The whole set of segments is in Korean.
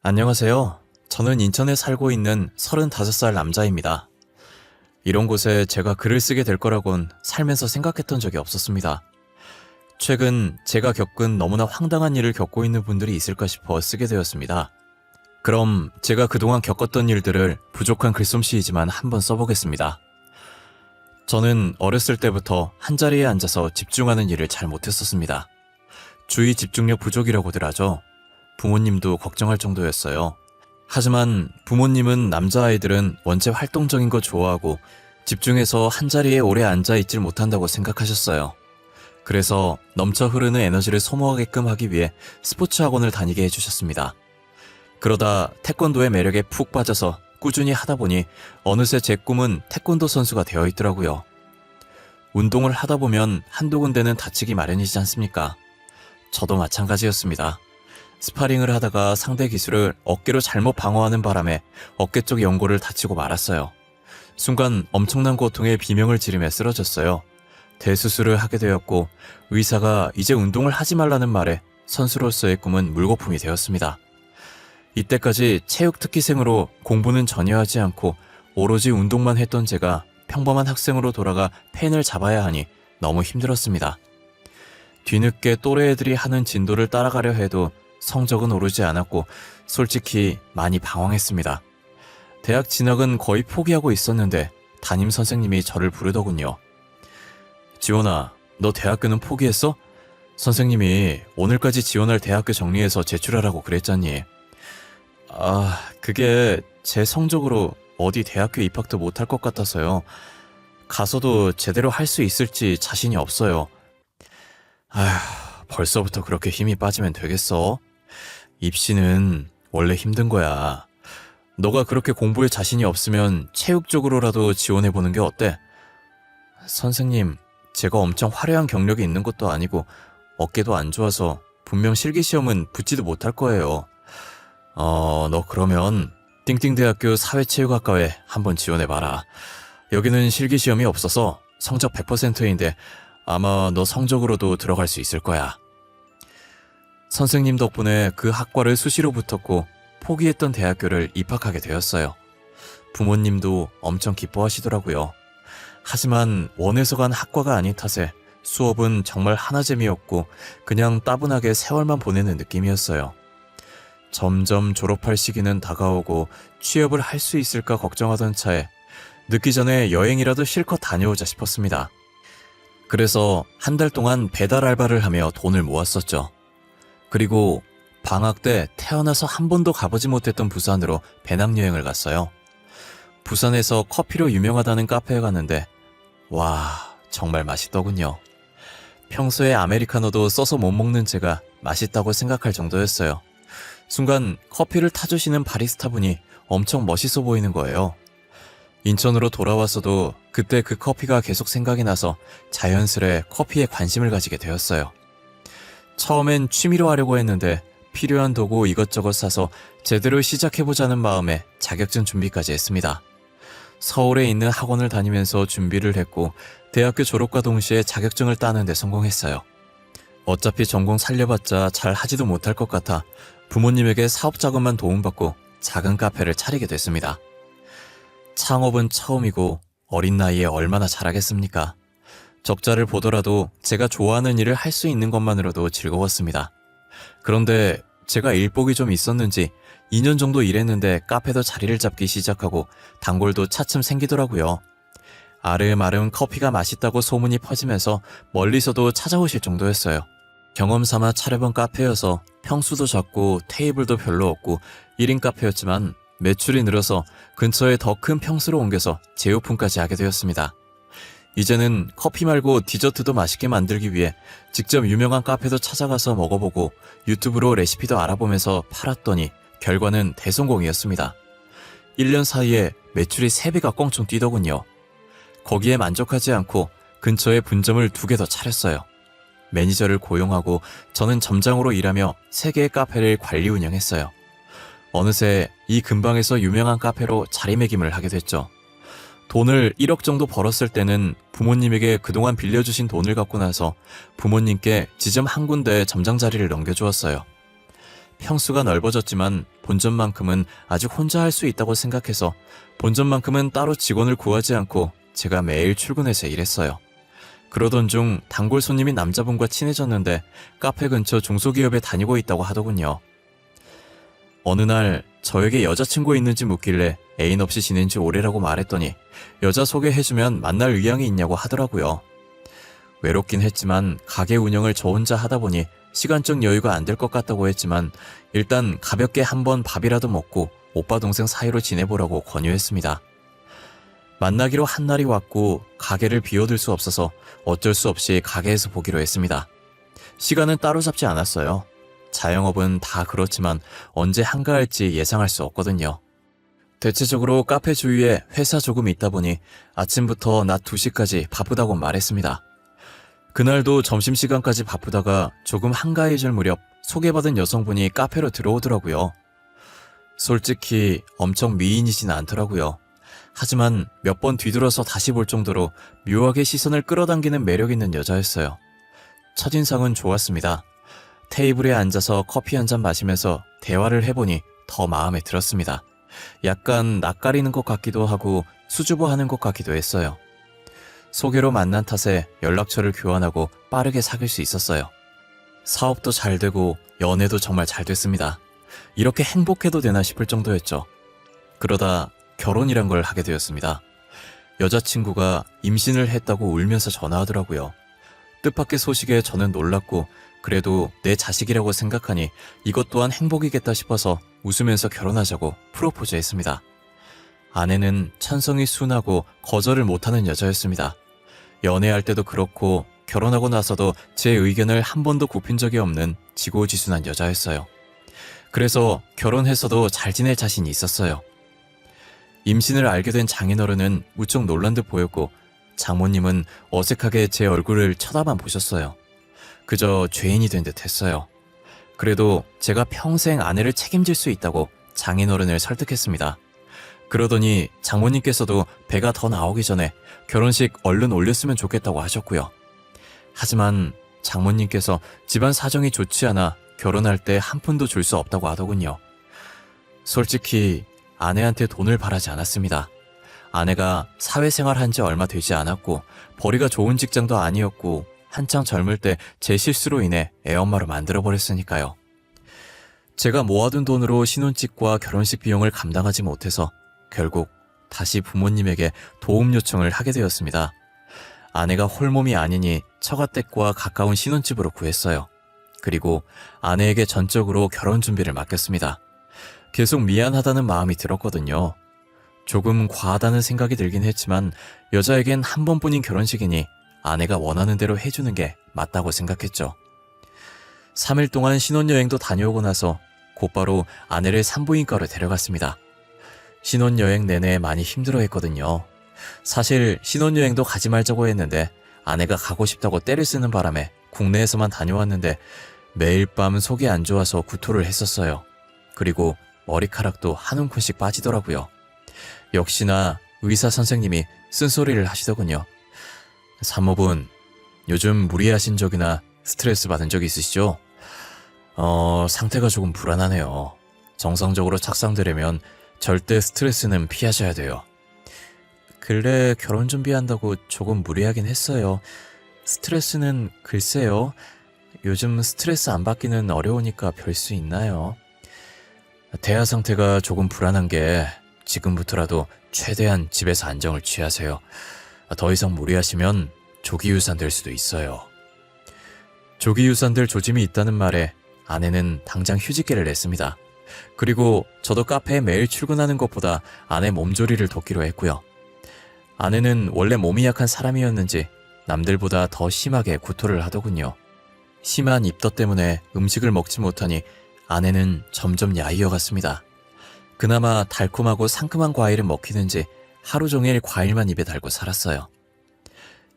안녕하세요. 저는 인천에 살고 있는 35살 남자입니다. 이런 곳에 제가 글을 쓰게 될 거라곤 살면서 생각했던 적이 없었습니다. 최근 제가 겪은 너무나 황당한 일을 겪고 있는 분들이 있을까 싶어 쓰게 되었습니다. 그럼 제가 그동안 겪었던 일들을 부족한 글솜씨이지만 한번 써보겠습니다. 저는 어렸을 때부터 한자리에 앉아서 집중하는 일을 잘 못했었습니다. 주의 집중력 부족이라고들 하죠. 부모님도 걱정할 정도였어요. 하지만 부모님은 남자아이들은 원체 활동적인 거 좋아하고 집중해서 한자리에 오래 앉아있질 못한다고 생각하셨어요. 그래서 넘쳐 흐르는 에너지를 소모하게끔 하기 위해 스포츠 학원을 다니게 해주셨습니다. 그러다 태권도의 매력에 푹 빠져서 꾸준히 하다 보니 어느새 제 꿈은 태권도 선수가 되어 있더라고요. 운동을 하다 보면 한두 군데는 다치기 마련이지 않습니까? 저도 마찬가지였습니다. 스파링을 하다가 상대 기술을 어깨로 잘못 방어하는 바람에 어깨 쪽 연골을 다치고 말았어요. 순간 엄청난 고통에 비명을 지르며 쓰러졌어요. 대수술을 하게 되었고 의사가 이제 운동을 하지 말라는 말에 선수로서의 꿈은 물거품이 되었습니다. 이때까지 체육 특기생으로 공부는 전혀 하지 않고 오로지 운동만 했던 제가 평범한 학생으로 돌아가 펜을 잡아야 하니 너무 힘들었습니다. 뒤늦게 또래 애들이 하는 진도를 따라가려 해도 성적은 오르지 않았고 솔직히 많이 방황했습니다. 대학 진학은 거의 포기하고 있었는데 담임 선생님이 저를 부르더군요. 지원아, 너 대학교는 포기했어? 선생님이 오늘까지 지원할 대학교 정리해서 제출하라고 그랬잖니. 그게 제 성적으로 어디 대학교 입학도 못할 것 같아서요. 가서도 제대로 할 수 있을지 자신이 없어요. 벌써부터 그렇게 힘이 빠지면 되겠어? 입시는 원래 힘든 거야. 너가 그렇게 공부에 자신이 없으면 체육 쪽으로라도 지원해보는 게 어때? 선생님, 제가 엄청 화려한 경력이 있는 것도 아니고 어깨도 안 좋아서 분명 실기시험은 붙지도 못할 거예요. 너 그러면 띵띵대학교 사회체육학과에 한번 지원해봐라. 여기는 실기시험이 없어서 성적 100%인데 아마 너 성적으로도 들어갈 수 있을 거야. 선생님 덕분에 그 학과를 수시로 붙었고 포기했던 대학교를 입학하게 되었어요. 부모님도 엄청 기뻐하시더라고요. 하지만 원해서 간 학과가 아닌 탓에 수업은 정말 하나재미였고 그냥 따분하게 세월만 보내는 느낌이었어요. 점점 졸업할 시기는 다가오고 취업을 할 수 있을까 걱정하던 차에 늦기 전에 여행이라도 실컷 다녀오자 싶었습니다. 그래서 한 달 동안 배달 알바를 하며 돈을 모았었죠. 그리고 방학 때 태어나서 한 번도 가보지 못했던 부산으로 배낭여행을 갔어요. 부산에서 커피로 유명하다는 카페에 갔는데 와, 정말 맛있더군요. 평소에 아메리카노도 써서 못 먹는 제가 맛있다고 생각할 정도였어요. 순간 커피를 타주시는 바리스타분이 엄청 멋있어 보이는 거예요. 인천으로 돌아왔어도 그때 그 커피가 계속 생각이 나서 자연스레 커피에 관심을 가지게 되었어요. 처음엔 취미로 하려고 했는데 필요한 도구 이것저것 사서 제대로 시작해보자는 마음에 자격증 준비까지 했습니다. 서울에 있는 학원을 다니면서 준비를 했고 대학교 졸업과 동시에 자격증을 따는 데 성공했어요. 어차피 전공 살려봤자 잘 하지도 못할 것 같아 부모님에게 사업 자금만 도움받고 작은 카페를 차리게 됐습니다. 창업은 처음이고 어린 나이에 얼마나 잘하겠습니까? 적자를 보더라도 제가 좋아하는 일을 할 수 있는 것만으로도 즐거웠습니다. 그런데 제가 일복이 좀 있었는지 2년 정도 일했는데 카페도 자리를 잡기 시작하고 단골도 차츰 생기더라고요. 아름아름 커피가 맛있다고 소문이 퍼지면서 멀리서도 찾아오실 정도였어요. 경험 삼아 차려본 카페여서 평수도 작고 테이블도 별로 없고 1인 카페였지만 매출이 늘어서 근처에 더 큰 평수로 옮겨서 재오픈까지 하게 되었습니다. 이제는 커피 말고 디저트도 맛있게 만들기 위해 직접 유명한 카페도 찾아가서 먹어보고 유튜브로 레시피도 알아보면서 팔았더니 결과는 대성공이었습니다. 1년 사이에 매출이 3배가 껑충 뛰더군요. 거기에 만족하지 않고 근처에 분점을 2개 더 차렸어요. 매니저를 고용하고 저는 점장으로 일하며 3개의 카페를 관리 운영했어요. 어느새 이 근방에서 유명한 카페로 자리매김을 하게 됐죠. 돈을 1억 정도 벌었을 때는 부모님에게 그동안 빌려주신 돈을 갖고 나서 부모님께 지점 한 군데 점장 자리를 넘겨주었어요. 평수가 넓어졌지만 본점만큼은 아직 혼자 할 수 있다고 생각해서 본점만큼은 따로 직원을 구하지 않고 제가 매일 출근해서 일했어요. 그러던 중 단골 손님인 남자분과 친해졌는데 카페 근처 중소기업에 다니고 있다고 하더군요. 어느 날 저에게 여자친구 있는지 묻길래 애인 없이 지낸 지 오래라고 말했더니 여자 소개해주면 만날 의향이 있냐고 하더라고요. 외롭긴 했지만 가게 운영을 저 혼자 하다 보니 시간적 여유가 안 될 것 같다고 했지만 일단 가볍게 한번 밥이라도 먹고 오빠 동생 사이로 지내보라고 권유했습니다. 만나기로 한 날이 왔고 가게를 비워둘 수 없어서 어쩔 수 없이 가게에서 보기로 했습니다. 시간은 따로 잡지 않았어요. 자영업은 다 그렇지만 언제 한가할지 예상할 수 없거든요. 대체적으로 카페 주위에 회사 조금 있다 보니 아침부터 낮 2시까지 바쁘다고 말했습니다. 그날도 점심시간까지 바쁘다가 조금 한가해질 무렵 소개받은 여성분이 카페로 들어오더라고요. 솔직히 엄청 미인이진 않더라고요. 하지만 몇 번 뒤돌아서 다시 볼 정도로 묘하게 시선을 끌어당기는 매력 있는 여자였어요. 첫인상은 좋았습니다. 테이블에 앉아서 커피 한 잔 마시면서 대화를 해보니 더 마음에 들었습니다. 약간 낯가리는 것 같기도 하고 수줍어하는 것 같기도 했어요. 소개로 만난 탓에 연락처를 교환하고 빠르게 사귈 수 있었어요. 사업도 잘 되고 연애도 정말 잘 됐습니다. 이렇게 행복해도 되나 싶을 정도였죠. 그러다 결혼이란 걸 하게 되었습니다. 여자친구가 임신을 했다고 울면서 전화하더라고요. 뜻밖의 소식에 저는 놀랐고 그래도 내 자식이라고 생각하니 이것 또한 행복이겠다 싶어서 웃으면서 결혼하자고 프로포즈했습니다. 아내는 천성이 순하고 거절을 못하는 여자였습니다. 연애할 때도 그렇고 결혼하고 나서도 제 의견을 한 번도 굽힌 적이 없는 지고지순한 여자였어요. 그래서 결혼해서도 잘 지낼 자신이 있었어요. 임신을 알게 된 장인어른은 무척 놀란 듯 보였고 장모님은 어색하게 제 얼굴을 쳐다만 보셨어요. 그저 죄인이 된 듯 했어요. 그래도 제가 평생 아내를 책임질 수 있다고 장인어른을 설득했습니다. 그러더니 장모님께서도 배가 더 나오기 전에 결혼식 얼른 올렸으면 좋겠다고 하셨고요. 하지만 장모님께서 집안 사정이 좋지 않아 결혼할 때 한 푼도 줄 수 없다고 하더군요. 솔직히 아내한테 돈을 바라지 않았습니다. 아내가 사회생활 한 지 얼마 되지 않았고 벌이가 좋은 직장도 아니었고 한창 젊을 때 제 실수로 인해 애엄마로 만들어버렸으니까요. 제가 모아둔 돈으로 신혼집과 결혼식 비용을 감당하지 못해서 결국 다시 부모님에게 도움 요청을 하게 되었습니다. 아내가 홀몸이 아니니 처가댁과 가까운 신혼집으로 구했어요. 그리고 아내에게 전적으로 결혼 준비를 맡겼습니다. 계속 미안하다는 마음이 들었거든요. 조금 과하다는 생각이 들긴 했지만 여자에겐 한 번뿐인 결혼식이니 아내가 원하는 대로 해주는 게 맞다고 생각했죠. 3일 동안 신혼여행도 다녀오고 나서 곧바로 아내를 산부인과로 데려갔습니다. 신혼여행 내내 많이 힘들어했거든요. 사실 신혼여행도 가지 말자고 했는데 아내가 가고 싶다고 떼를 쓰는 바람에 국내에서만 다녀왔는데 매일 밤 속이 안 좋아서 구토를 했었어요. 그리고 머리카락도 한 움큼씩 빠지더라고요. 역시나 의사 선생님이 쓴소리를 하시더군요. 산모분, 요즘 무리하신 적이나 스트레스 받은 적 있으시죠? 상태가 조금 불안하네요. 정상적으로 착상되려면 절대 스트레스는 피하셔야 돼요. 근래 결혼 준비한다고 조금 무리하긴 했어요. 스트레스는 글쎄요. 요즘 스트레스 안 받기는 어려우니까 별 수 있나요? 대하 상태가 조금 불안한 게 지금부터라도 최대한 집에서 안정을 취하세요. 더 이상 무리하시면 조기 유산될 수도 있어요. 조기 유산될 조짐이 있다는 말에 아내는 당장 휴직계를 냈습니다. 그리고 저도 카페에 매일 출근하는 것보다 아내 몸조리를 돕기로 했고요. 아내는 원래 몸이 약한 사람이었는지 남들보다 더 심하게 구토를 하더군요. 심한 입덧 때문에 음식을 먹지 못하니 아내는 점점 야위어갔습니다. 그나마 달콤하고 상큼한 과일은 먹히는지 하루 종일 과일만 입에 달고 살았어요.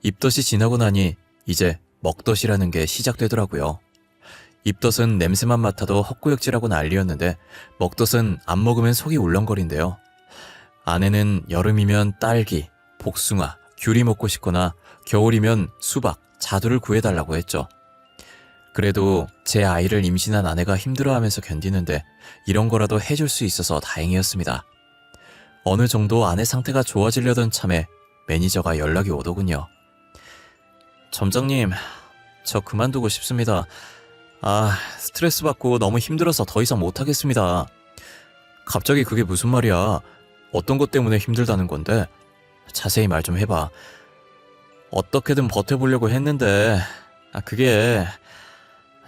입덧이 지나고 나니 이제 먹덧이라는 게 시작되더라고요. 입덧은 냄새만 맡아도 헛구역질하고 난리였는데 먹덧은 안 먹으면 속이 울렁거린대요. 아내는 여름이면 딸기, 복숭아, 귤이 먹고 싶거나 겨울이면 수박, 자두를 구해달라고 했죠. 그래도 제 아이를 임신한 아내가 힘들어하면서 견디는데 이런 거라도 해줄 수 있어서 다행이었습니다. 어느 정도 아내 상태가 좋아지려던 참에 매니저가 연락이 오더군요. 점장님, 저 그만두고 싶습니다. 스트레스 받고 너무 힘들어서 더 이상 못하겠습니다. 갑자기 그게 무슨 말이야? 어떤 것 때문에 힘들다는 건데? 자세히 말 좀 해봐. 어떻게든 버텨보려고 했는데 그게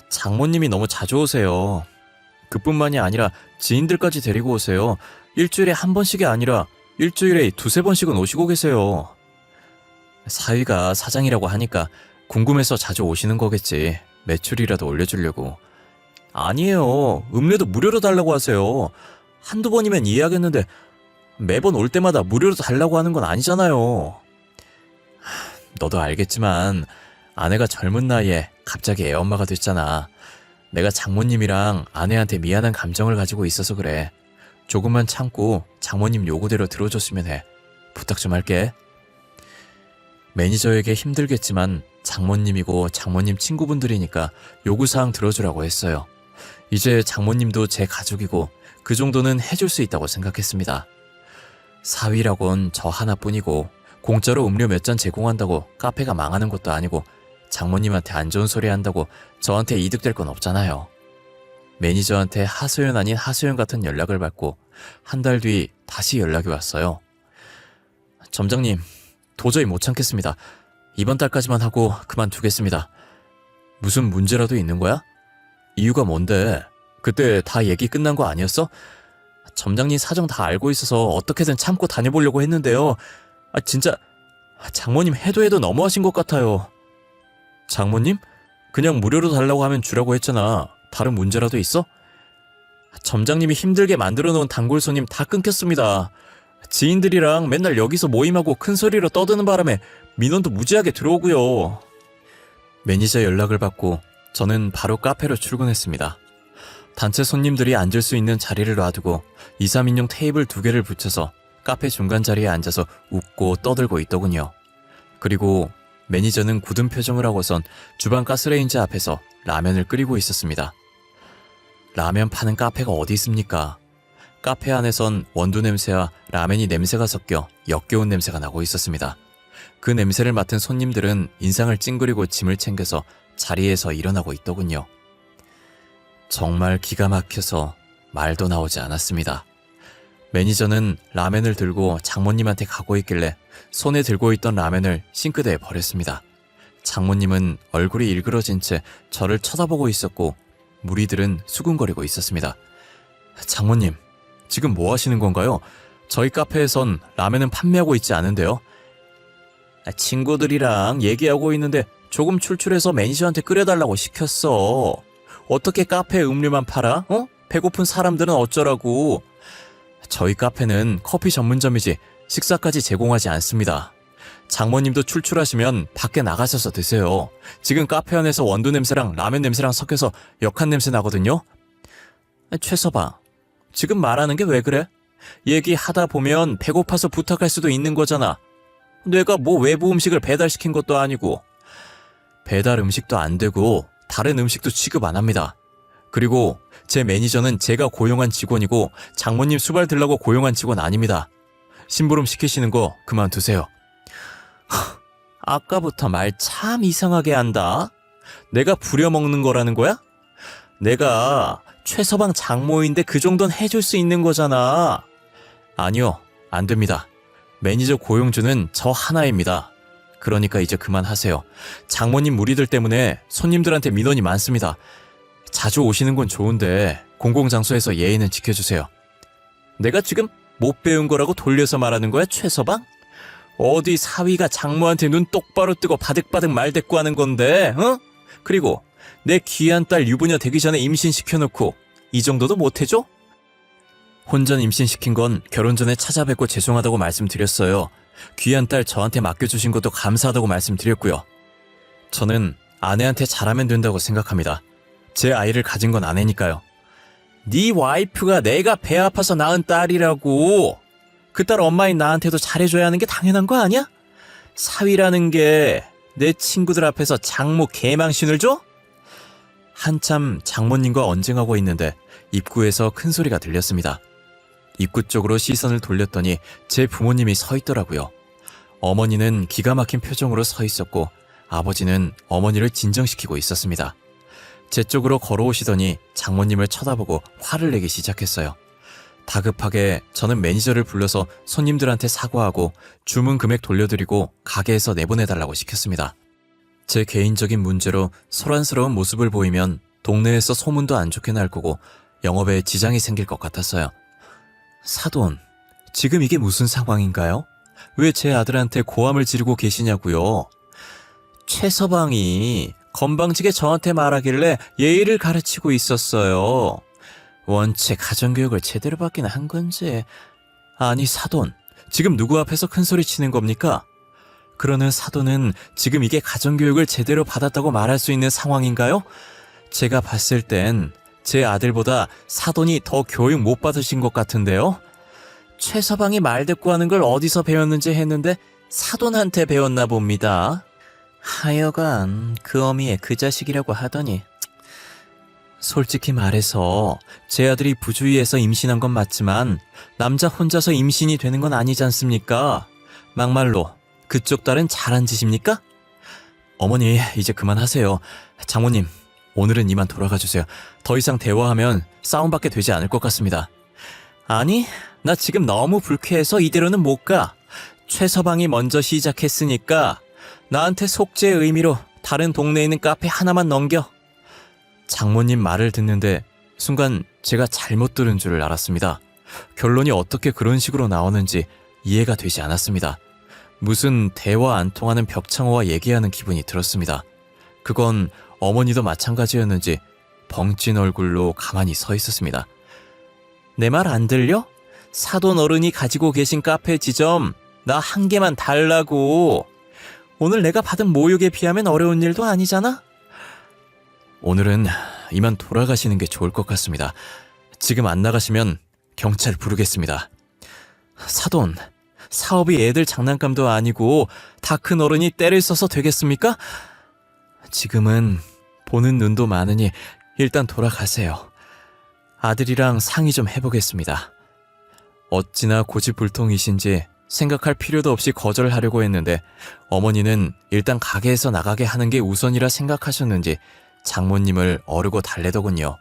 장모님이 너무 자주 오세요. 그뿐만이 아니라 지인들까지 데리고 오세요. 일주일에 한 번씩이 아니라 일주일에 두세 번씩은 오시고 계세요. 사위가 사장이라고 하니까 궁금해서 자주 오시는 거겠지. 매출이라도 올려주려고. 아니에요. 음료도 무료로 달라고 하세요. 한두 번이면 이해하겠는데 매번 올 때마다 무료로 달라고 하는 건 아니잖아요. 너도 알겠지만 아내가 젊은 나이에 갑자기 애엄마가 됐잖아. 내가 장모님이랑 아내한테 미안한 감정을 가지고 있어서 그래. 조금만 참고 장모님 요구대로 들어줬으면 해. 부탁 좀 할게. 매니저에게 힘들겠지만 장모님이고 장모님 친구분들이니까 요구사항 들어주라고 했어요. 이제 장모님도 제 가족이고 그 정도는 해줄 수 있다고 생각했습니다. 사위라곤 저 하나뿐이고 공짜로 음료 몇 잔 제공한다고 카페가 망하는 것도 아니고 장모님한테 안 좋은 소리 한다고 저한테 이득될 건 없잖아요. 매니저한테 하소연 아닌 하소연 같은 연락을 받고 한 달 뒤 다시 연락이 왔어요. 점장님, 도저히 못 참겠습니다. 이번 달까지만 하고 그만두겠습니다. 무슨 문제라도 있는 거야? 이유가 뭔데? 그때 다 얘기 끝난 거 아니었어? 점장님 사정 다 알고 있어서 어떻게든 참고 다녀보려고 했는데요. 진짜 장모님 해도 너무하신 것 같아요. 장모님? 그냥 무료로 달라고 하면 주라고 했잖아. 다른 문제라도 있어? 점장님이 힘들게 만들어 놓은 단골 손님 다 끊겼습니다. 지인들이랑 맨날 여기서 모임하고 큰 소리로 떠드는 바람에 민원도 무지하게 들어오고요. 매니저 연락을 받고 저는 바로 카페로 출근했습니다. 단체 손님들이 앉을 수 있는 자리를 놔두고 2, 3인용 테이블 2개를 붙여서 카페 중간 자리에 앉아서 웃고 떠들고 있더군요. 그리고 매니저는 굳은 표정을 하고선 주방 가스레인지 앞에서 라면을 끓이고 있었습니다. 라면 파는 카페가 어디 있습니까? 카페 안에선 원두 냄새와 라면이 냄새가 섞여 역겨운 냄새가 나고 있었습니다. 그 냄새를 맡은 손님들은 인상을 찡그리고 짐을 챙겨서 자리에서 일어나고 있더군요. 정말 기가 막혀서 말도 나오지 않았습니다. 매니저는 라면을 들고 장모님한테 가고 있길래 손에 들고 있던 라면을 싱크대에 버렸습니다. 장모님은 얼굴이 일그러진 채 저를 쳐다보고 있었고 무리들은 수군거리고 있었습니다. 장모님, 지금 뭐 하시는 건가요? 저희 카페에선 라면은 판매하고 있지 않은데요. 친구들이랑 얘기하고 있는데 조금 출출해서 매니저한테 끓여달라고 시켰어. 어떻게 카페에 음료만 팔아? 배고픈 사람들은 어쩌라고. 저희 카페는 커피 전문점이지 식사까지 제공하지 않습니다. 장모님도 출출하시면 밖에 나가셔서 드세요. 지금 카페 안에서 원두 냄새랑 라면 냄새랑 섞여서 역한 냄새 나거든요. 최서방, 지금 말하는 게 왜 그래? 얘기하다 보면 배고파서 부탁할 수도 있는 거잖아. 내가 뭐 외부 음식을 배달시킨 것도 아니고. 배달 음식도 안 되고 다른 음식도 취급 안 합니다. 그리고 제 매니저는 제가 고용한 직원이고 장모님 수발 들라고 고용한 직원 아닙니다. 심부름 시키시는 거 그만두세요. 아까부터 말 참 이상하게 한다. 내가 부려먹는 거라는 거야? 내가 최서방 장모인데 그 정도는 해줄 수 있는 거잖아. 아니요, 안 됩니다. 매니저 고용주는 저 하나입니다. 그러니까 이제 그만하세요. 장모님 무리들 때문에 손님들한테 민원이 많습니다. 자주 오시는 건 좋은데 공공장소에서 예의는 지켜주세요. 내가 지금 못 배운 거라고 돌려서 말하는 거야, 최서방? 어디 사위가 장모한테 눈 똑바로 뜨고 바득바득 말대꾸하는 건데, 그리고 내 귀한 딸 유부녀 되기 전에 임신시켜놓고 이 정도도 못해줘? 혼전 임신시킨 건 결혼 전에 찾아뵙고 죄송하다고 말씀드렸어요. 귀한 딸 저한테 맡겨주신 것도 감사하다고 말씀드렸고요. 저는 아내한테 잘하면 된다고 생각합니다. 제 아이를 가진 건 아내니까요. 네 와이프가 내가 배 아파서 낳은 딸이라고. 그 딸 엄마인 나한테도 잘해줘야 하는 게 당연한 거 아니야? 사위라는 게 내 친구들 앞에서 장모 개망신을 줘? 한참 장모님과 언쟁하고 있는데 입구에서 큰 소리가 들렸습니다. 입구 쪽으로 시선을 돌렸더니 제 부모님이 서 있더라고요. 어머니는 기가 막힌 표정으로 서 있었고 아버지는 어머니를 진정시키고 있었습니다. 제 쪽으로 걸어오시더니 장모님을 쳐다보고 화를 내기 시작했어요. 다급하게 저는 매니저를 불러서 손님들한테 사과하고 주문 금액 돌려드리고 가게에서 내보내달라고 시켰습니다. 제 개인적인 문제로 소란스러운 모습을 보이면 동네에서 소문도 안 좋게 날 거고 영업에 지장이 생길 것 같았어요. 사돈, 지금 이게 무슨 상황인가요? 왜 제 아들한테 고함을 지르고 계시냐고요? 최서방이 건방지게 저한테 말하길래 예의를 가르치고 있었어요. 원체 가정교육을 제대로 받긴 한 건지. 아니 사돈, 지금 누구 앞에서 큰 소리 치는 겁니까? 그러는 사돈은 지금 이게 가정교육을 제대로 받았다고 말할 수 있는 상황인가요? 제가 봤을 땐 제 아들보다 사돈이 더 교육 못 받으신 것 같은데요? 최서방이 말 대꾸 하는 걸 어디서 배웠는지 했는데 사돈한테 배웠나 봅니다. 하여간 그 어미의 그 자식이라고 하더니. 솔직히 말해서 제 아들이 부주의해서 임신한 건 맞지만 남자 혼자서 임신이 되는 건 아니지 않습니까? 막말로 그쪽 딸은 잘한 짓입니까? 어머니 이제 그만하세요. 장모님 오늘은 이만 돌아가 주세요. 더 이상 대화하면 싸움밖에 되지 않을 것 같습니다. 아니 나 지금 너무 불쾌해서 이대로는 못 가. 최서방이 먼저 시작했으니까 나한테 속죄의 의미로 다른 동네에 있는 카페 하나만 넘겨. 장모님 말을 듣는데 순간 제가 잘못 들은 줄 알았습니다. 결론이 어떻게 그런 식으로 나오는지 이해가 되지 않았습니다. 무슨 대화 안 통하는 벽창호와 얘기하는 기분이 들었습니다. 그건 어머니도 마찬가지였는지 벙찐 얼굴로 가만히 서 있었습니다. 내 말 안 들려? 사돈 어른이 가지고 계신 카페 지점 나 한 개만 달라고. 오늘 내가 받은 모욕에 비하면 어려운 일도 아니잖아? 오늘은 이만 돌아가시는 게 좋을 것 같습니다. 지금 안 나가시면 경찰 부르겠습니다. 사돈, 사업이 애들 장난감도 아니고 다 큰 어른이 때를 써서 되겠습니까? 지금은 보는 눈도 많으니 일단 돌아가세요. 아들이랑 상의 좀 해보겠습니다. 어찌나 고집불통이신지 생각할 필요도 없이 거절하려고 했는데 어머니는 일단 가게에서 나가게 하는 게 우선이라 생각하셨는지 장모님을 어르고 달래더군요.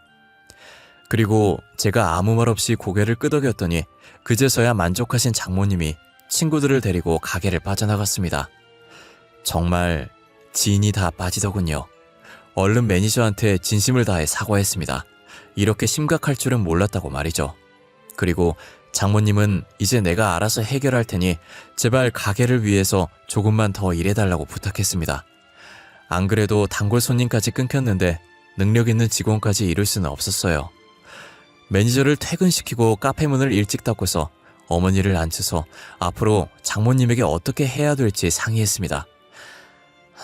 그리고 제가 아무 말 없이 고개를 끄덕였더니 그제서야 만족하신 장모님이 친구들을 데리고 가게를 빠져나갔습니다. 정말 진이 다 빠지더군요. 얼른 매니저한테 진심을 다해 사과했습니다. 이렇게 심각할 줄은 몰랐다고 말이죠. 그리고 장모님은 이제 내가 알아서 해결할 테니 제발 가게를 위해서 조금만 더 일해달라고 부탁했습니다. 안 그래도 단골 손님까지 끊겼는데 능력 있는 직원까지 이룰 수는 없었어요. 매니저를 퇴근시키고 카페 문을 일찍 닫고서 어머니를 앉혀서 앞으로 장모님에게 어떻게 해야 될지 상의했습니다.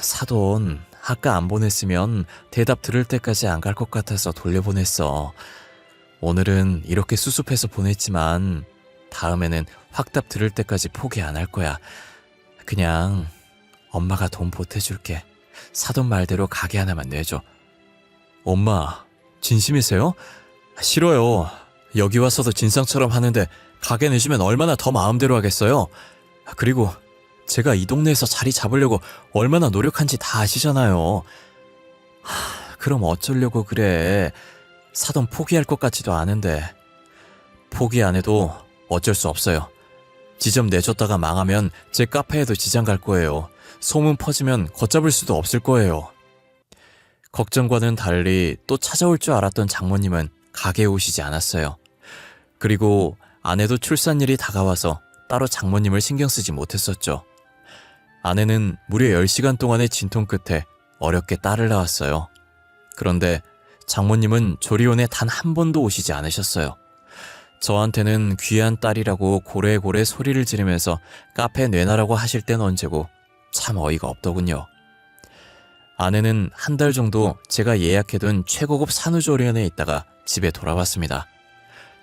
사돈, 아까 안 보냈으면 대답 들을 때까지 안 갈 것 같아서 돌려보냈어. 오늘은 이렇게 수습해서 보냈지만 다음에는 확답 들을 때까지 포기 안 할 거야. 그냥 엄마가 돈 보태줄게. 사돈 말대로 가게 하나만 내줘. 엄마, 진심이세요? 싫어요. 여기 와서도 진상처럼 하는데 가게 내주면 얼마나 더 마음대로 하겠어요. 그리고 제가 이 동네에서 자리 잡으려고 얼마나 노력한지 다 아시잖아요. 그럼 어쩌려고 그래. 사돈 포기할 것 같지도 않은데. 포기 안 해도 어쩔 수 없어요. 지점 내줬다가 망하면 제 카페에도 지장 갈 거예요. 소문 퍼지면 걷잡을 수도 없을 거예요. 걱정과는 달리 또 찾아올 줄 알았던 장모님은 가게에 오시지 않았어요. 그리고 아내도 출산일이 다가와서 따로 장모님을 신경 쓰지 못했었죠. 아내는 무려 10시간 동안의 진통 끝에 어렵게 딸을 낳았어요. 그런데 장모님은 조리원에 단 한 번도 오시지 않으셨어요. 저한테는 귀한 딸이라고 고래고래 소리를 지르면서 카페 내놔라고 하실 땐 언제고 참 어이가 없더군요. 아내는 한 달 정도 제가 예약해둔 최고급 산후조리원에 있다가 집에 돌아왔습니다.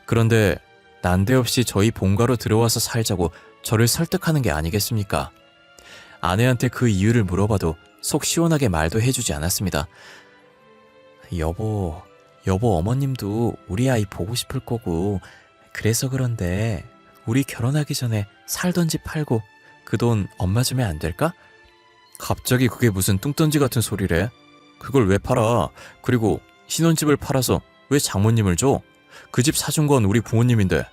그런데 난데없이 저희 본가로 들어와서 살자고 저를 설득하는 게 아니겠습니까? 아내한테 그 이유를 물어봐도 속 시원하게 말도 해주지 않았습니다. 여보 어머님도 우리 아이 보고 싶을 거고, 그래서 그런데 우리 결혼하기 전에 살던 집 팔고 그 돈 엄마 주면 안 될까? 갑자기 그게 무슨 뚱딴지 같은 소리래? 그걸 왜 팔아? 그리고 신혼집을 팔아서 왜 장모님을 줘? 그 집 사준 건 우리 부모님인데.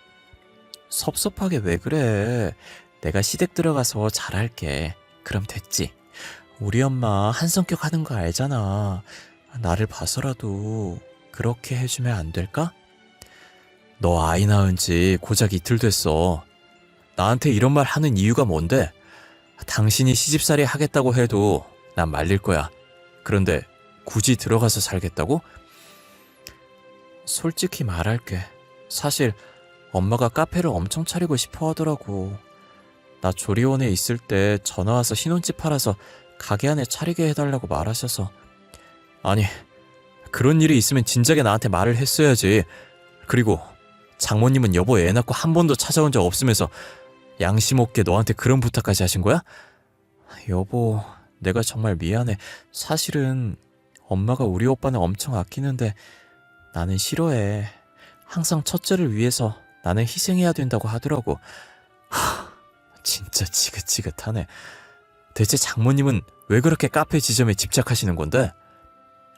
섭섭하게 왜 그래? 내가 시댁 들어가서 잘할게. 그럼 됐지. 우리 엄마 한 성격 하는 거 알잖아. 나를 봐서라도 그렇게 해주면 안 될까? 너 아이 낳은 지 고작 이틀 됐어. 나한테 이런 말 하는 이유가 뭔데? 당신이 시집살이 하겠다고 해도 난 말릴 거야. 그런데 굳이 들어가서 살겠다고? 솔직히 말할게. 사실 엄마가 카페를 엄청 차리고 싶어 하더라고. 나 조리원에 있을 때 전화 와서 신혼집 팔아서 가게 안에 차리게 해달라고 말하셔서. 아니, 그런 일이 있으면 진작에 나한테 말을 했어야지. 그리고 장모님은 여보 애 낳고 한 번도 찾아온 적 없으면서 양심 없게 너한테 그런 부탁까지 하신 거야? 여보, 내가 정말 미안해. 사실은 엄마가 우리 오빠는 엄청 아끼는데 나는 싫어해. 항상 첫째를 위해서 나는 희생해야 된다고 하더라고. 진짜 지긋지긋하네. 대체 장모님은 왜 그렇게 카페 지점에 집착하시는 건데?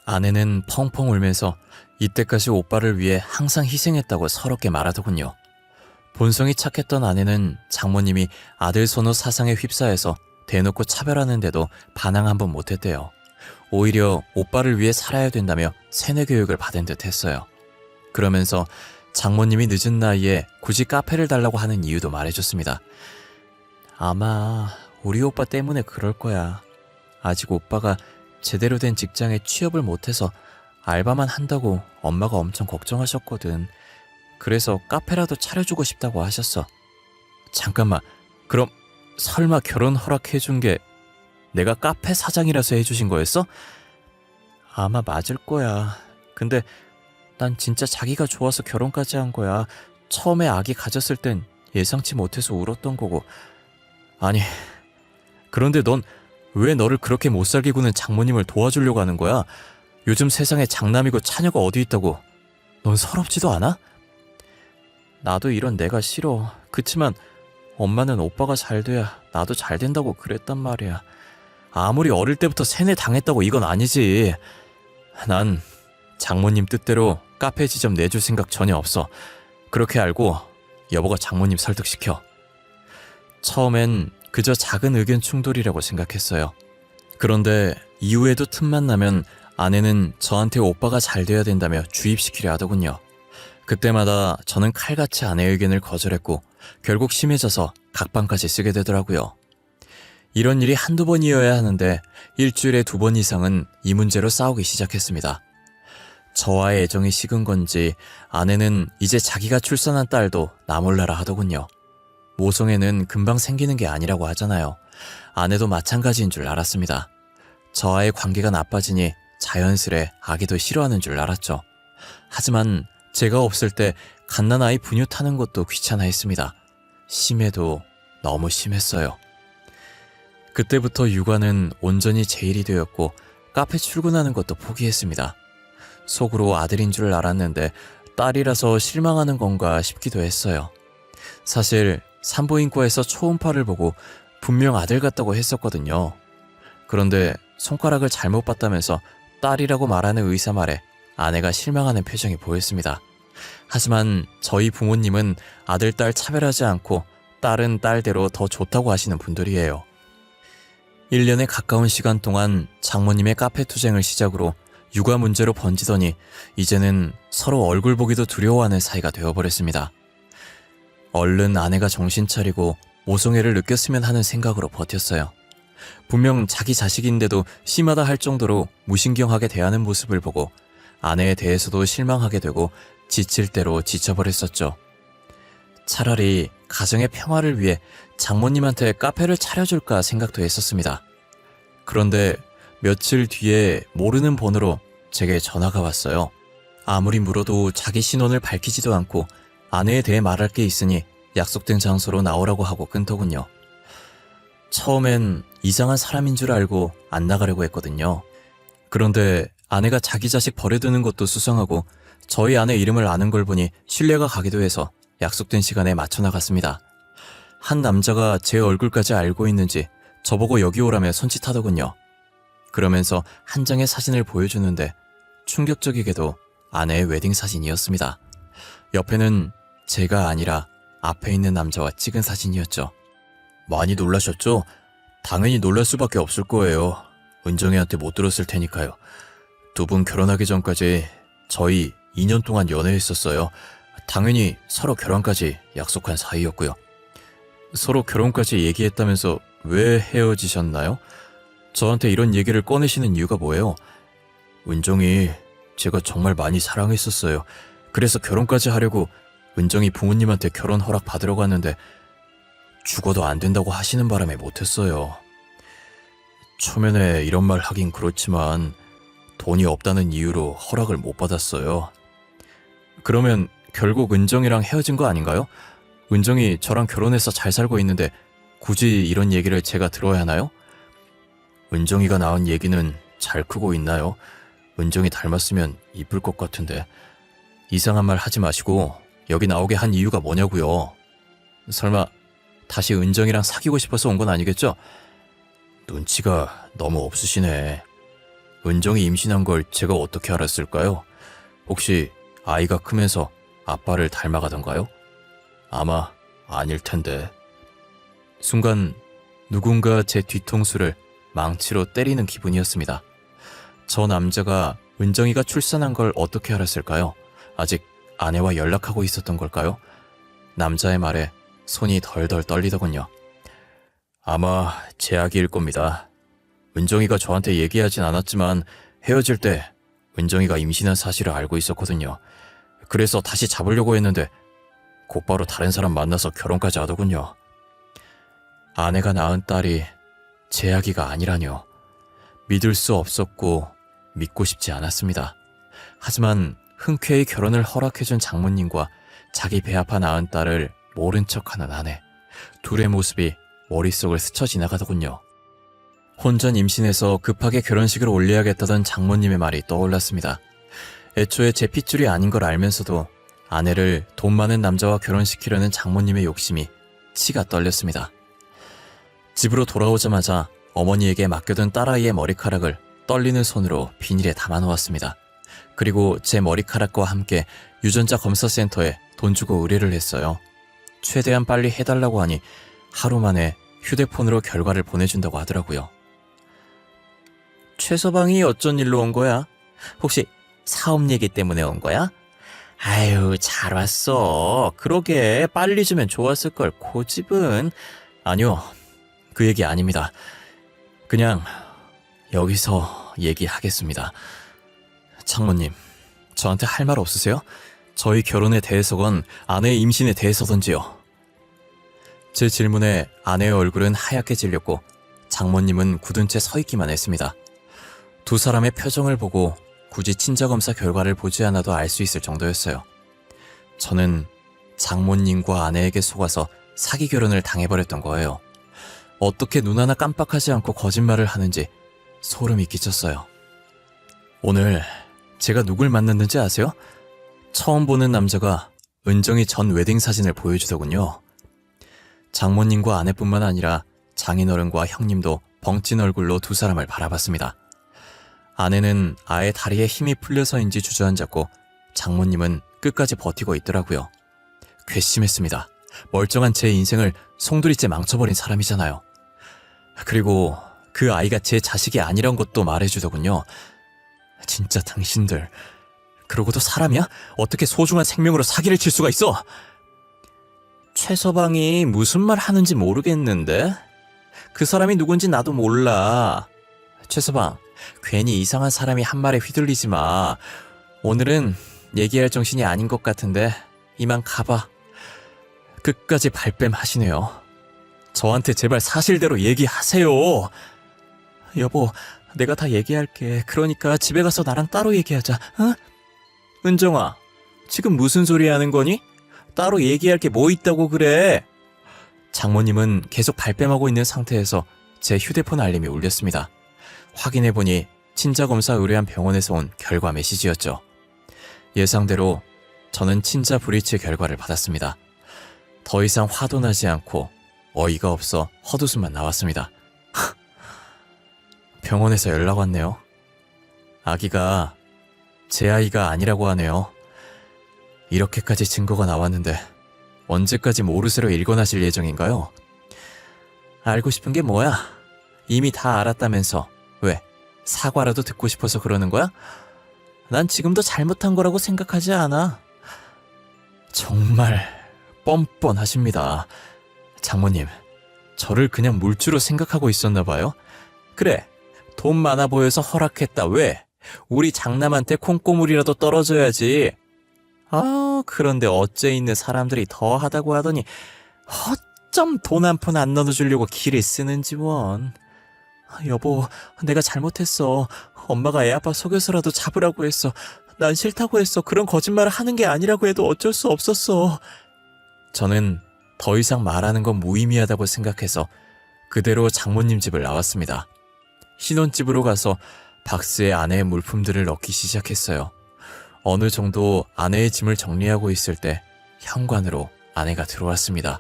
아내는 펑펑 울면서 이때까지 오빠를 위해 항상 희생했다고 서럽게 말하더군요. 본성이 착했던 아내는 장모님이 아들 선호 사상에 휩싸여서 대놓고 차별하는데도 반항 한 번 못했대요. 오히려 오빠를 위해 살아야 된다며 세뇌 교육을 받은 듯 했어요. 그러면서 장모님이 늦은 나이에 굳이 카페를 달라고 하는 이유도 말해줬습니다. 아마 우리 오빠 때문에 그럴 거야. 아직 오빠가 제대로 된 직장에 취업을 못해서 알바만 한다고 엄마가 엄청 걱정하셨거든. 그래서 카페라도 차려주고 싶다고 하셨어. 잠깐만, 그럼 설마 결혼 허락해준 게 내가 카페 사장이라서 해주신 거였어? 아마 맞을 거야. 근데 난 진짜 자기가 좋아서 결혼까지 한 거야. 처음에 아기 가졌을 땐 예상치 못해서 울었던 거고. 아니, 그런데 넌 왜 너를 그렇게 못살게 구는 장모님을 도와주려고 하는 거야? 요즘 세상에 장남이고 차녀가 어디 있다고. 넌 서럽지도 않아? 나도 이런 내가 싫어. 그치만 엄마는 오빠가 잘 돼야 나도 잘 된다고 그랬단 말이야. 아무리 어릴 때부터 세뇌 당했다고 이건 아니지. 난 장모님 뜻대로 카페 지점 내줄 생각 전혀 없어. 그렇게 알고 여보가 장모님 설득시켜. 처음엔 그저 작은 의견 충돌이라고 생각했어요. 그런데 이후에도 틈만 나면 아내는 저한테 오빠가 잘 돼야 된다며 주입시키려 하더군요. 그때마다 저는 칼같이 아내의 의견을 거절했고 결국 심해져서 각방까지 쓰게 되더라고요. 이런 일이 한두 번이어야 하는데 일주일에 2번 이상은 이 문제로 싸우기 시작했습니다. 저와의 애정이 식은 건지 아내는 이제 자기가 출산한 딸도 나 몰라라 하더군요. 모성애는 금방 생기는 게 아니라고 하잖아요. 아내도 마찬가지인 줄 알았습니다. 저와의 관계가 나빠지니 자연스레 아기도 싫어하는 줄 알았죠. 하지만 제가 없을 때 갓난아이 분유 타는 것도 귀찮아했습니다. 심해도 너무 심했어요. 그때부터 육아는 온전히 제 일이 되었고 카페 출근하는 것도 포기했습니다. 속으로 아들인 줄 알았는데 딸이라서 실망하는 건가 싶기도 했어요. 사실 산부인과에서 초음파를 보고 분명 아들 같다고 했었거든요. 그런데 손가락을 잘못 봤다면서 딸이라고 말하는 의사 말에 아내가 실망하는 표정이 보였습니다. 하지만 저희 부모님은 아들, 딸 차별하지 않고 딸은 딸대로 더 좋다고 하시는 분들이에요. 1년에 가까운 시간 동안 장모님의 카페 투쟁을 시작으로 육아 문제로 번지더니 이제는 서로 얼굴 보기도 두려워하는 사이가 되어버렸습니다. 얼른 아내가 정신 차리고 모성애를 느꼈으면 하는 생각으로 버텼어요. 분명 자기 자식인데도 심하다 할 정도로 무신경하게 대하는 모습을 보고 아내에 대해서도 실망하게 되고 지칠 대로 지쳐버렸었죠. 차라리 가정의 평화를 위해 장모님한테 카페를 차려줄까 생각도 했었습니다. 그런데 며칠 뒤에 모르는 번호로 제게 전화가 왔어요. 아무리 물어도 자기 신원을 밝히지도 않고 아내에 대해 말할 게 있으니 약속된 장소로 나오라고 하고 끊더군요. 처음엔 이상한 사람인 줄 알고 안 나가려고 했거든요. 그런데 아내가 자기 자식 버려두는 것도 수상하고 저희 아내 이름을 아는 걸 보니 신뢰가 가기도 해서 약속된 시간에 맞춰 나갔습니다. 한 남자가 제 얼굴까지 알고 있는지 저보고 여기 오라며 손짓하더군요. 그러면서 한 장의 사진을 보여주는데 충격적이게도 아내의 웨딩 사진이었습니다. 옆에는 제가 아니라 앞에 있는 남자와 찍은 사진이었죠. 많이 놀라셨죠? 당연히 놀랄 수밖에 없을 거예요. 은정이한테 못 들었을 테니까요. 두 분 결혼하기 전까지 저희 2년 동안 연애했었어요. 당연히 서로 결혼까지 약속한 사이였고요. 서로 결혼까지 얘기했다면서 왜 헤어지셨나요? 저한테 이런 얘기를 꺼내시는 이유가 뭐예요? 은정이 제가 정말 많이 사랑했었어요. 그래서 결혼까지 하려고 은정이 부모님한테 결혼 허락 받으러 갔는데 죽어도 안 된다고 하시는 바람에 못했어요. 초면에 이런 말 하긴 그렇지만 돈이 없다는 이유로 허락을 못 받았어요. 그러면 결국 은정이랑 헤어진 거 아닌가요? 은정이 저랑 결혼해서 잘 살고 있는데 굳이 이런 얘기를 제가 들어야 하나요? 은정이가 낳은 얘기는 잘 크고 있나요? 은정이 닮았으면 이쁠 것 같은데. 이상한 말 하지 마시고 여기 나오게 한 이유가 뭐냐고요. 설마 다시 은정이랑 사귀고 싶어서 온 건 아니겠죠? 눈치가 너무 없으시네. 은정이 임신한 걸 제가 어떻게 알았을까요? 혹시 아이가 크면서 아빠를 닮아가던가요? 아마 아닐 텐데. 순간 누군가 제 뒤통수를 망치로 때리는 기분이었습니다. 저 남자가 은정이가 출산한 걸 어떻게 알았을까요? 아직 아내와 연락하고 있었던 걸까요? 남자의 말에 손이 덜덜 떨리더군요. 아마 제 아기일 겁니다. 은정이가 저한테 얘기하진 않았지만 헤어질 때 은정이가 임신한 사실을 알고 있었거든요. 그래서 다시 잡으려고 했는데 곧바로 다른 사람 만나서 결혼까지 하더군요. 아내가 낳은 딸이 제 아기가 아니라뇨. 믿을 수 없었고 믿고 싶지 않았습니다. 하지만 흔쾌히 결혼을 허락해준 장모님과 자기 배 아파 낳은 딸을 모른 척하는 아내. 둘의 모습이 머릿속을 스쳐 지나가더군요. 혼전 임신해서 급하게 결혼식을 올려야겠다던 장모님의 말이 떠올랐습니다. 애초에 제 핏줄이 아닌 걸 알면서도 아내를 돈 많은 남자와 결혼시키려는 장모님의 욕심이 치가 떨렸습니다. 집으로 돌아오자마자 어머니에게 맡겨둔 딸아이의 머리카락을 떨리는 손으로 비닐에 담아놓았습니다. 그리고 제 머리카락과 함께 유전자 검사센터에 돈 주고 의뢰를 했어요. 최대한 빨리 해달라고 하니 하루 만에 휴대폰으로 결과를 보내준다고 하더라고요. 최서방이 어쩐 일로 온 거야? 혹시 사업 얘기 때문에 온 거야? 아유, 잘 왔어. 그러게 빨리 주면 좋았을걸. 고집은. 아니요, 그 얘기 아닙니다. 그냥 여기서 얘기하겠습니다. 장모님, 저한테 할 말 없으세요? 저희 결혼에 대해서건 아내의 임신에 대해서던지요. 제 질문에 아내의 얼굴은 하얗게 질렸고 장모님은 굳은 채 서 있기만 했습니다. 두 사람의 표정을 보고 굳이 친자검사 결과를 보지 않아도 알 수 있을 정도였어요. 저는 장모님과 아내에게 속아서 사기 결혼을 당해버렸던 거예요. 어떻게 눈 하나 깜빡하지 않고 거짓말을 하는지 소름이 끼쳤어요. 오늘 제가 누굴 만났는지 아세요? 처음 보는 남자가 은정이 전 웨딩 사진을 보여주더군요. 장모님과 아내뿐만 아니라 장인어른과 형님도 벙찐 얼굴로 두 사람을 바라봤습니다. 아내는 아예 다리에 힘이 풀려서인지 주저앉았고 장모님은 끝까지 버티고 있더라고요. 괘씸했습니다. 멀쩡한 제 인생을 송두리째 망쳐버린 사람이잖아요. 그리고 그 아이가 제 자식이 아니란 것도 말해주더군요. 진짜 당신들, 그러고도 사람이야? 어떻게 소중한 생명으로 사기를 칠 수가 있어? 최서방이 무슨 말 하는지 모르겠는데? 그 사람이 누군지 나도 몰라. 최서방, 괜히 이상한 사람이 한 말에 휘둘리지 마. 오늘은 얘기할 정신이 아닌 것 같은데 이만 가봐. 끝까지 발뺌 하시네요. 저한테 제발 사실대로 얘기하세요. 여보, 내가 다 얘기할게. 그러니까 집에 가서 나랑 따로 얘기하자. 어? 은정아, 지금 무슨 소리 하는 거니? 따로 얘기할 게 뭐 있다고 그래? 장모님은 계속 발뺌하고 있는 상태에서 제 휴대폰 알림이 울렸습니다. 확인해보니 친자 검사 의뢰한 병원에서 온 결과 메시지였죠. 예상대로 저는 친자 브리치 결과를 받았습니다. 더 이상 화도 나지 않고 어이가 없어 헛웃음만 나왔습니다. 병원에서 연락 왔네요. 아기가 제 아이가 아니라고 하네요. 이렇게까지 증거가 나왔는데 언제까지 모르쇠로 일궈나실 예정인가요? 알고 싶은 게 뭐야? 이미 다 알았다면서. 왜? 사과라도 듣고 싶어서 그러는 거야? 난 지금도 잘못한 거라고 생각하지 않아. 정말 뻔뻔하십니다. 장모님, 저를 그냥 물주로 생각하고 있었나 봐요? 그래, 돈 많아 보여서 허락했다. 왜? 우리 장남한테 콩고물이라도 떨어져야지. 그런데 어째 있는 사람들이 더 하다고 하더니 어쩜 돈 한 푼 안 넣어주려고 기를 쓰는지 원. 여보, 내가 잘못했어. 엄마가 애 아빠 속여서라도 잡으라고 했어. 난 싫다고 했어. 그런 거짓말을 하는 게 아니라고 해도 어쩔 수 없었어. 저는 더 이상 말하는 건 무의미하다고 생각해서 그대로 장모님 집을 나왔습니다. 신혼집으로 가서 박스에 아내의 물품들을 넣기 시작했어요. 어느 정도 아내의 짐을 정리하고 있을 때 현관으로 아내가 들어왔습니다.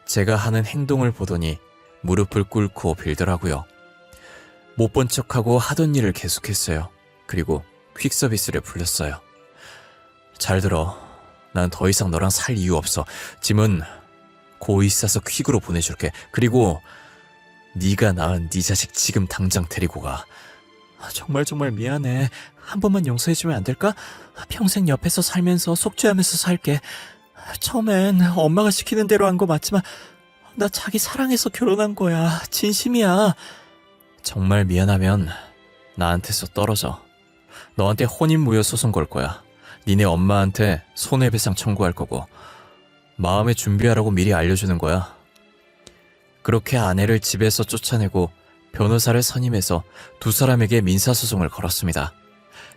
제가 하는 행동을 보더니 무릎을 꿇고 빌더라고요. 못 본 척하고 하던 일을 계속했어요. 그리고 퀵서비스를 불렀어요. 잘 들어. 난 더 이상 너랑 살 이유 없어. 짐은 고이 싸서 퀵으로 보내줄게. 그리고 네가 낳은 네 자식 지금 당장 데리고 가. 정말 미안해. 한 번만 용서해주면 안 될까? 평생 옆에서 살면서 속죄하면서 살게. 처음엔 엄마가 시키는 대로 한 거 맞지만 나 자기 사랑해서 결혼한 거야. 진심이야. 정말 미안하면 나한테서 떨어져. 너한테 혼인무효 소송 걸 거야. 니네 엄마한테 손해배상 청구할 거고 마음의 준비하라고 미리 알려주는 거야. 그렇게 아내를 집에서 쫓아내고 변호사를 선임해서 두 사람에게 민사소송을 걸었습니다.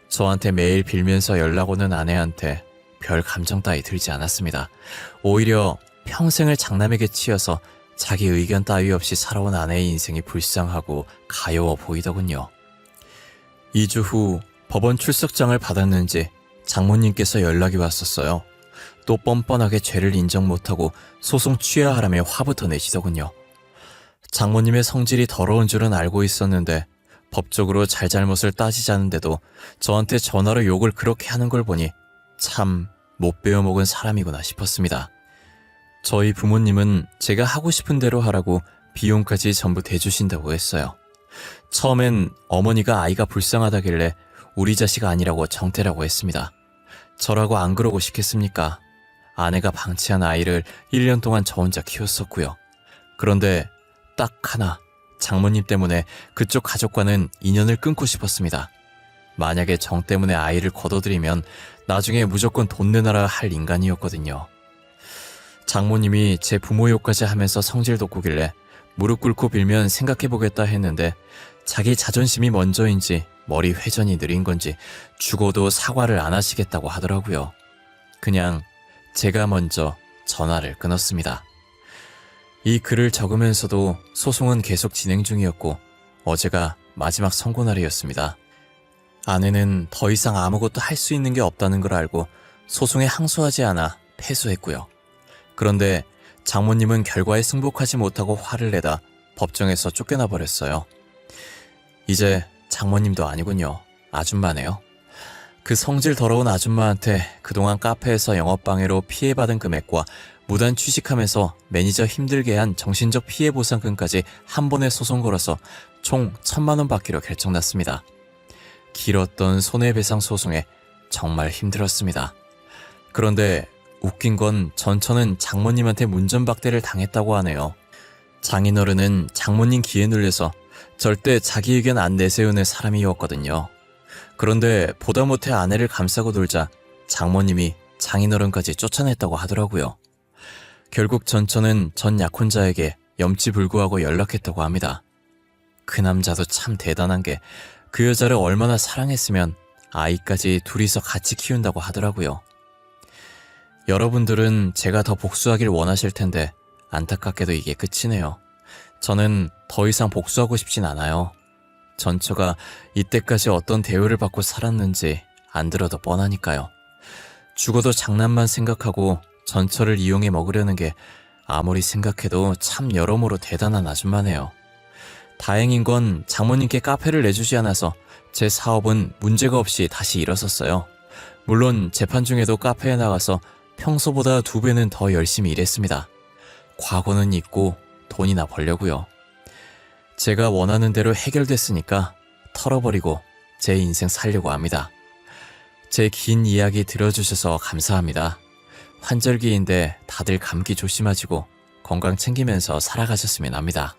저한테 매일 빌면서 연락 오는 아내한테 별 감정 따위 들지 않았습니다. 오히려 평생을 장남에게 치여서 자기 의견 따위 없이 살아온 아내의 인생이 불쌍하고 가여워 보이더군요. 2주 후 법원 출석장을 받았는지 장모님께서 연락이 왔었어요. 또 뻔뻔하게 죄를 인정 못하고 소송 취하하라며 화부터 내시더군요. 장모님의 성질이 더러운 줄은 알고 있었는데 법적으로 잘잘못을 따지자는데도 저한테 전화로 욕을 그렇게 하는 걸 보니 참 못 배워먹은 사람이구나 싶었습니다. 저희 부모님은 제가 하고 싶은 대로 하라고 비용까지 전부 대주신다고 했어요. 처음엔 어머니가 아이가 불쌍하다길래 우리 자식 아니라고 정태라고 했습니다. 저라고 안 그러고 싶겠습니까? 아내가 방치한 아이를 1년 동안 저 혼자 키웠었고요. 그런데 딱 하나 장모님 때문에 그쪽 가족과는 인연을 끊고 싶었습니다. 만약에 정 때문에 아이를 거둬들이면 나중에 무조건 돈 내놔라 할 인간이었거든요. 장모님이 제 부모 욕까지 하면서 성질 돋구길래 무릎 꿇고 빌면 생각해보겠다 했는데 자기 자존심이 먼저인지 머리 회전이 느린 건지 죽어도 사과를 안 하시겠다고 하더라고요. 그냥 제가 먼저 전화를 끊었습니다. 이 글을 적으면서도 소송은 계속 진행 중이었고 어제가 마지막 선고날이었습니다. 아내는 더 이상 아무것도 할 수 있는 게 없다는 걸 알고 소송에 항소하지 않아 패소했고요. 그런데 장모님은 결과에 승복하지 못하고 화를 내다 법정에서 쫓겨나 버렸어요. 이제 장모님도 아니군요. 아줌마네요. 그 성질 더러운 아줌마한테 그동안 카페에서 영업방해로 피해받은 금액과 무단 취직하면서 매니저 힘들게 한 정신적 피해 보상금까지 한 번에 소송 걸어서 총 1,000만 원 받기로 결정났습니다. 길었던 손해배상 소송에 정말 힘들었습니다. 그런데 웃긴 건 전처는 장모님한테 문전박대를 당했다고 하네요. 장인어른은 장모님 기에 눌려서 절대 자기 의견 안 내세우는 사람이었거든요. 그런데 보다 못해 아내를 감싸고 놀자 장모님이 장인어른까지 쫓아냈다고 하더라고요. 결국 전처는 전 약혼자에게 염치불구하고 연락했다고 합니다. 그 남자도 참 대단한 게 그 여자를 얼마나 사랑했으면 아이까지 둘이서 같이 키운다고 하더라고요. 여러분들은 제가 더 복수하길 원하실 텐데 안타깝게도 이게 끝이네요. 저는 더 이상 복수하고 싶진 않아요. 전처가 이때까지 어떤 대우를 받고 살았는지 안 들어도 뻔하니까요. 죽어도 장난만 생각하고 전처를 이용해 먹으려는 게 아무리 생각해도 참 여러모로 대단한 아줌마네요. 다행인 건 장모님께 카페를 내주지 않아서 제 사업은 문제가 없이 다시 일어섰어요. 물론 재판 중에도 카페에 나가서 평소보다 2배는 더 열심히 일했습니다. 과거는 잊고 돈이나 벌려고요. 제가 원하는 대로 해결됐으니까 털어버리고 제 인생 살려고 합니다. 제 긴 이야기 들어주셔서 감사합니다. 환절기인데 다들 감기 조심하시고 건강 챙기면서 살아가셨으면 합니다.